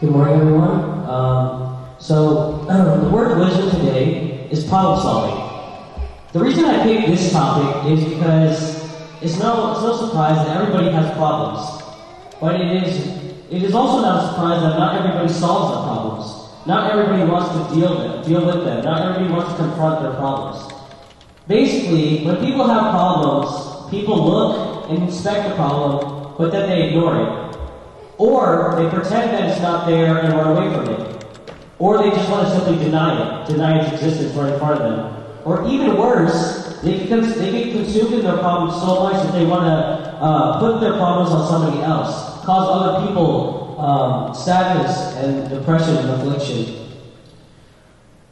Good morning, everyone. The word wisdom today is problem solving. The reason I picked this topic is because it's no surprise that everybody has problems, but it is also not a surprise that not everybody solves the problems. Not everybody wants to deal with them. Not everybody wants to confront their problems. Basically, when people have problems, people look and inspect the problem, but then they ignore it. Or they pretend that it's not there and run away from it. Or they just want to simply deny its existence right in front of them. Or even worse, they get consumed in their problems so much that they want to put their problems on somebody else, cause other people sadness and depression and affliction.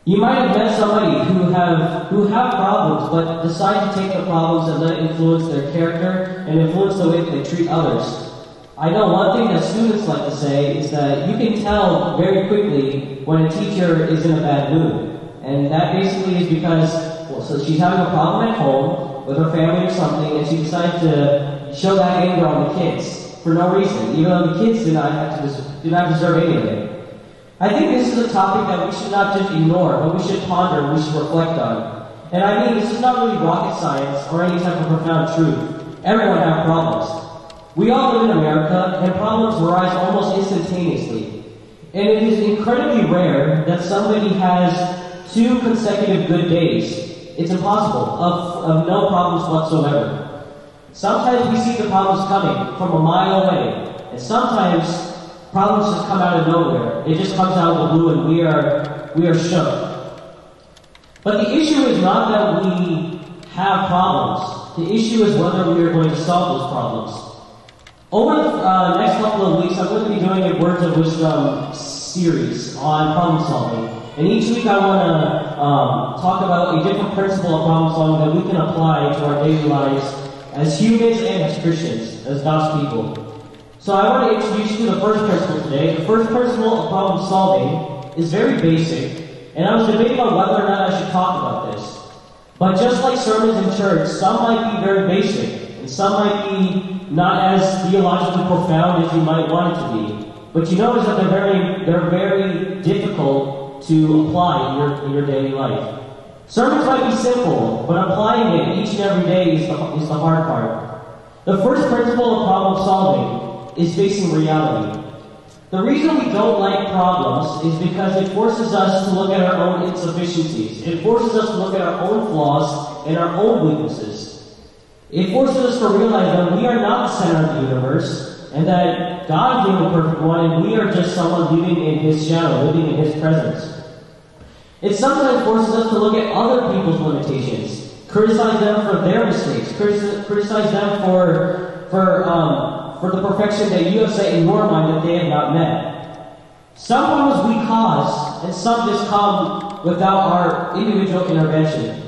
You might have met somebody who have problems, but decide to take the problems and let it influence their character and influence the way that they treat others. I know one thing that students like to say is that you can tell very quickly when a teacher is in a bad mood. And that basically is because, so she's having a problem at home with her family or something, and she decides to show that anger on the kids for no reason, even though the kids do not deserve any of it. I think this is a topic that we should not just ignore, but we should ponder, we should reflect on. And I mean, this is not really rocket science or any type of profound truth. Everyone has problems. We all live in America, and problems arise almost instantaneously. And it is incredibly rare that somebody has 2 consecutive good days. It's impossible, of no problems whatsoever. Sometimes we see the problems coming from a mile away, and sometimes problems just come out of nowhere. It just comes out of the blue, and we are shook. But the issue is not that we have problems. The issue is whether we are going to solve those problems. Over the next couple of weeks, I'm going to be doing a Words of Wisdom series on problem solving. And each week I want to talk about a different principle of problem solving that we can apply to our daily lives as humans and as Christians, as God's people. So I want to introduce you to the first principle today. The first principle of problem solving is very basic, and I was debating on whether or not I should talk about this. But just like sermons in church, some might be very basic, and some might be not as theologically profound as you might want it to be. But you notice that they're very difficult to apply in your daily life. Sermons might be simple, but applying it each and every day is the hard part. The first principle of problem solving is facing reality. The reason we don't like problems is because it forces us to look at our own insufficiencies. It forces us to look at our own flaws and our own weaknesses. It forces us to realize that we are not the center of the universe, and that God is the perfect one, and we are just someone living in His shadow, living in His presence. It sometimes forces us to look at other people's limitations, criticize them for their mistakes, criticize them for the perfection that you have set in your mind that they have not met. Some problems we cause, and some just come without our individual intervention.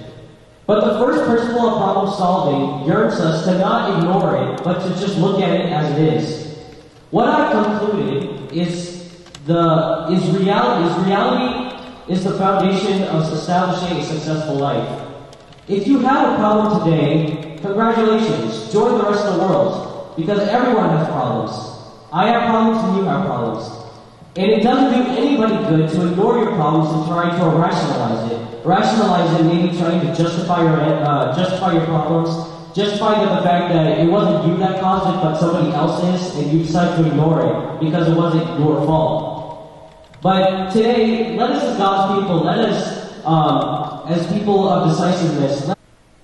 But the first principle of problem solving yearns us to not ignore it, but to just look at it as it is. What I've concluded is reality is the foundation of establishing a successful life. If you have a problem today, congratulations, join the rest of the world, because everyone has problems. I have problems and you have problems. And it doesn't do anybody good to ignore your problems and try to rationalize it. Rationalize it, maybe trying to justify your problems, justify the fact that it wasn't you that caused it, but somebody else is, and you decide to ignore it because it wasn't your fault. But today, let us as God's people, let us, as people of decisiveness,